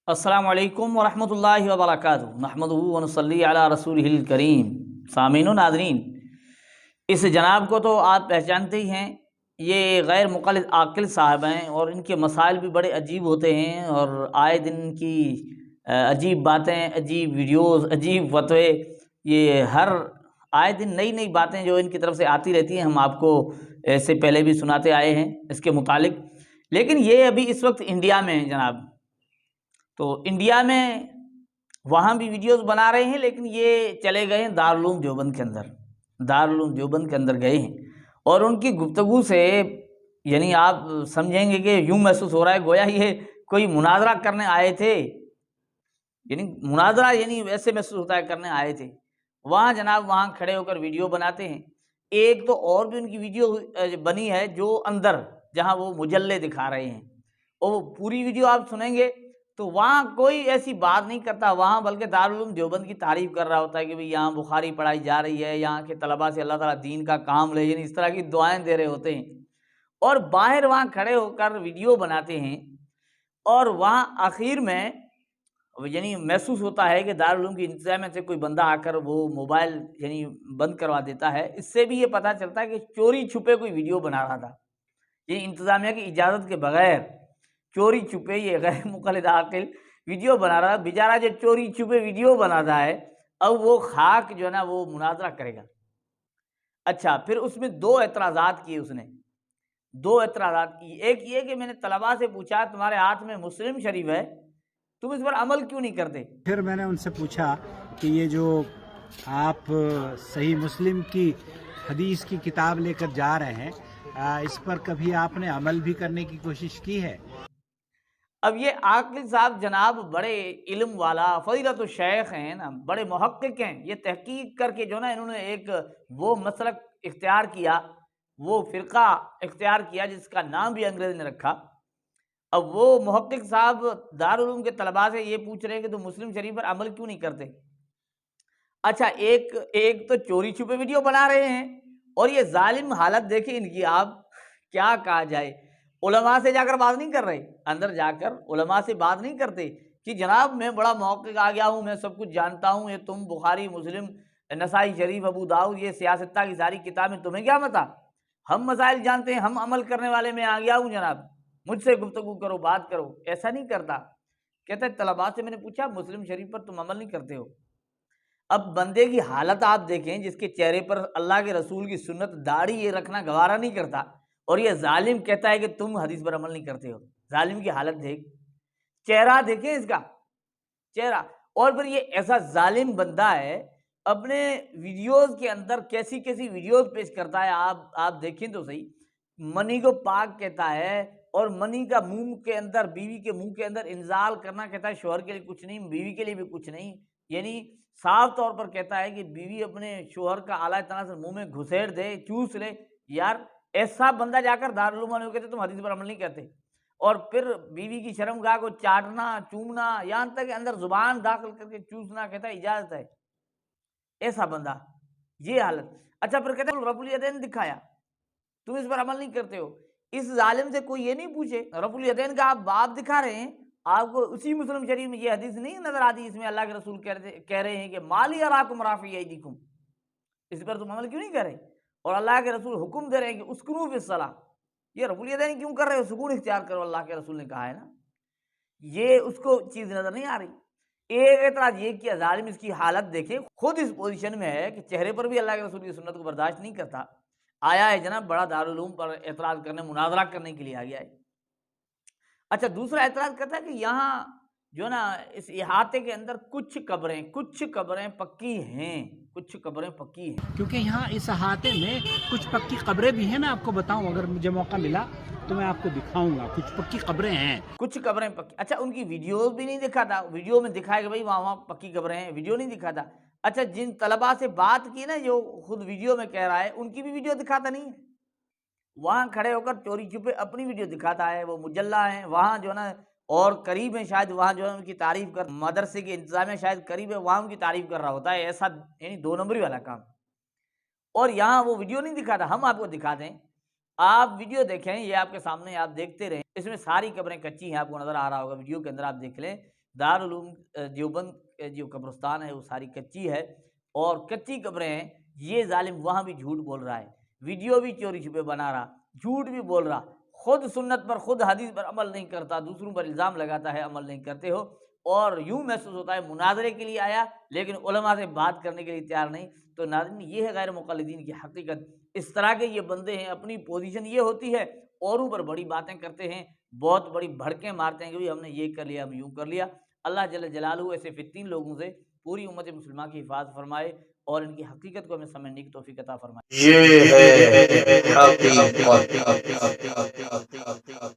अस्सलामु अलैकुम वरहमतुल्लाहि वबरकातुहू नहमदुहू व नुसल्ली अला रसूलिहिल करीम। सामीन व नाज़रीन, इस जनाब को तो आप पहचानते ही हैं। ये गैर मुक़ल्लिद आकिल साहब हैं और इनके मसाइल भी बड़े अजीब होते हैं और आए दिन इनकी अजीब बातें, अजीब वीडियोस, अजीब फतवे, ये हर आए दिन नई नई बातें जो इनकी तरफ से आती रहती हैं। हम आपको इससे पहले भी सुनाते आए हैं इसके मुतालिक। लेकिन ये अभी इस वक्त इंडिया में हैं जनाब। तो इंडिया में वहाँ भी वीडियोस बना रहे हैं, लेकिन ये चले गए हैं दारुल उलूम देवबंद के अंदर। दारुल उलूम देवबंद के अंदर गए हैं और उनकी गुफ्तगू से यानी आप समझेंगे कि यूँ महसूस हो रहा है गोया ये कोई मुनाजरा करने आए थे। यानी मुनाजरा यानी वैसे महसूस होता है करने आए थे। वहाँ जनाब वहाँ खड़े होकर वीडियो बनाते हैं। एक तो और भी उनकी वीडियो बनी है जो अंदर जहाँ वो मुजल्ले दिखा रहे हैं, और वो पूरी वीडियो आप सुनेंगे तो वहाँ कोई ऐसी बात नहीं करता वहाँ, बल्कि दारुल उलूम देवबंद की तारीफ़ कर रहा होता है कि भाई यहाँ बुखारी पढ़ाई जा रही है, यहाँ के तलबा से अल्लाह ताला दीन का काम ले, यानी इस तरह की दुआएं दे रहे होते हैं। और बाहर वहाँ खड़े होकर वीडियो बनाते हैं और वहाँ आखिर में यानी महसूस होता है कि दारुल उलूम की इंतज़ामिया से कोई बंदा आकर वो मोबाइल यानी बंद करवा देता है। इससे भी ये पता चलता है कि चोरी छुपे कोई वीडियो बना रहा था। ये इंतज़ामिया की इजाज़त के बगैर चोरी छुपे ये गैर मुक़ल्लिद आकिल वीडियो बना रहा है। बेचारा जो चोरी छुपे वीडियो बनाता है, अब वो खाक जो है ना वो मुनाज़रा करेगा। अच्छा, फिर उसमें 2 एतराज़ात किए उसने। 2 एतराज़ात किए। एक ये कि मैंने तलबा से पूछा तुम्हारे हाथ में मुस्लिम शरीफ है, तुम इस पर अमल क्यों नहीं करते? फिर मैंने उनसे पूछा कि ये जो आप सही मुस्लिम की हदीस की किताब लेकर जा रहे हैं, इस पर कभी आपने अमल भी करने की कोशिश की है? अब ये आकिल साहब जनाब बड़े इल्म वाला फ़ज़ीलतुल शेख हैं ना, बड़े मुहक्किक हैं। ये तहकीक करके जो ना इन्होंने एक वो मसलक इख्तियार किया, वो फ़िरक़ा इख्तियार किया जिसका नाम भी अंग्रेज़ ने रखा। अब वो मुहक्किक साहब दारुल उलूम के तलबा से ये पूछ रहे हैं कि तुम मुस्लिम शरीफ पर अमल क्यों नहीं करते? अच्छा, एक तो चोरी छुपे वीडियो बना रहे हैं और ये ज़ालिम हालत देखिए इनकी आप, क्या कहा जाए। उलमा से जाकर बात नहीं कर रहे, अंदर जाकर उलमा से बात नहीं करते कि जनाब मैं बड़ा मौक़िक़ आ गया हूँ, मैं सब कुछ जानता हूँ, ये तुम बुखारी, मुस्लिम, नसाई शरीफ, अबू दाऊद, ये सियासत्ता की सारी किताबें तुम्हें क्या पता? हम मसाइल जानते हैं, हम अमल करने वाले में आ गया हूँ जनाब, मुझसे गुफ्तगू करो, बात करो। ऐसा नहीं करता। कहता है तलबा से मैंने पूछा मुस्लिम शरीफ पर तुम अमल नहीं करते हो। अब बंदे की हालत आप देखें जिसके चेहरे पर अल्लाह के रसूल की सुन्नत दाढ़ी ये रखना गवारा नहीं करता, और ये जालिम कहता है कि तुम हदीस पर अमल नहीं करते हो। जालिम की हालत देख, चेहरा देखें इसका चेहरा। और फिर ये ऐसा जालिम बंदा है, अपने वीडियोस के अंदर कैसी कैसी वीडियोस पेश करता है, आप देखें तो सही। मनी को पाक कहता है और मनी का मुंह के अंदर, बीवी के मुंह के अंदर इंजाल करना कहता है शोहर के लिए कुछ नहीं, बीवी के लिए भी कुछ नहीं। यानी साफ तौर पर कहता है कि बीवी अपने शोहर का आला तनासर मुंह में घुसेड़ दे, चूस ले। यार ऐसा बंदा जाकर दारुल उलूम वाले को कहते तुम हदीस पर अमल नहीं करते, और फिर बीवी की शर्मगाह को चाटना, चूमना, यहाँ तक अंदर जुबान दाखिल करके चूसना कहता है इजाजत है। ऐसा बंदा, ये हालत। अच्छा, फिर कहते हैं रफुल यदैन दिखाया, तुम इस पर अमल नहीं करते हो। इस जालिम से कोई ये नहीं पूछे रफुल यदैन का आप बाप दिखा रहे हैं, आपको उसी मुस्लिम शरीफ में ये हदीस नहीं नजर आती, इसमें अल्लाह के रसूल कह रहे हैं कि माली अराकुम राफी ऐदीकुम, इस पर तुम अमल क्यों नहीं कर रहे? और अल्लाह के रसूल हुक्म दे रहे हैं कि उस्कुनू फिस्सलाह, ये रफुल यदैन क्यों कर रहे हो? सुकून इख्तियार करो, अल्लाह के रसूल ने कहा है ना। ये उसको चीज नजर नहीं आ रही। एक एतराज ये किया, जालिम इसकी हालत देखे, खुद इस पोजीशन में है कि चेहरे पर भी अल्लाह के रसूल की सुन्नत को बर्दाश्त नहीं करता। आया है जनाब बड़ा दारुल उलूम पर एतराज करने, मुनाजरा करने के लिए आ गया है। अच्छा, दूसरा एतराज करता है कि यहाँ जो ना इस इहाते के अंदर कुछ कब्रें पक्की हैं, कुछ कब्रें पक्की हैं। क्योंकि यहाँ इस अहाते में कुछ पक्की कब्रें भी हैं। मैं आपको बताऊं, अगर मुझे मौका मिला तो मैं आपको दिखाऊंगा, कुछ पक्की कब्रें हैं। कुछ कब्रें पक्की। अच्छा, उनकी वीडियोस भी नहीं दिखाता, वीडियो में दिखाया कि भाई वहाँ वहाँ पक्की कब्रें हैं, वीडियो नहीं दिखाता। अच्छा, जिन तलबा से बात की ना जो खुद वीडियो में कह रहा है, उनकी भी वीडियो दिखाता नहीं है। वहाँ खड़े होकर चोरी छुपे अपनी वीडियो दिखाता है, वो मुजल्ला है वहाँ जो है ना, और करीब है शायद वहाँ जो है उनकी तारीफ कर, मदरसे के इंतजामिया शायद करीब है, वहाँ उनकी तारीफ कर रहा होता है। ऐसा यानी 2 नंबरी वाला काम। और यहाँ वो वीडियो नहीं दिखाता, हम आपको दिखा दें, आप वीडियो देखें, ये आपके सामने आप देखते रहें। इसमें सारी कब्रें कच्ची हैं, आपको नजर आ रहा होगा, वीडियो के अंदर आप देख लें दारुल उलूम देवबंद जो कब्रिस्तान है वो सारी कच्ची है और कच्ची कब्रें हैं। ये जालिम वहाँ भी झूठ बोल रहा है, वीडियो भी चोरी छुपे बना रहा, झूठ भी बोल रहा, खुद सुन्नत पर खुद हदीस पर अमल नहीं करता, दूसरों पर इल्ज़ाम लगाता है अमल नहीं करते हो, और यूँ महसूस होता है मुनाज़रे के लिए आया लेकिन उलमा से बात करने के लिए तैयार नहीं। तो नाज़रीन, ये है गैर मुक़ल्लिदीन की हकीकत। इस तरह के ये बंदे हैं, अपनी पोजीशन ये होती है, औरों पर बड़ी बातें करते हैं, बहुत बड़ी भड़कें मारते हैं कि भाई हमने ये कर लिया, हम यूँ कर लिया। अल्लाह जल्ल जलालहू ऐसे फित्तीन लोगों से पूरी उम्मत मुस्लिमा की हिफाज़त फरमाए और इनकी हकीकत को हमें समझने की तौफ़ीक अता फरमाए। ये है हकीकत।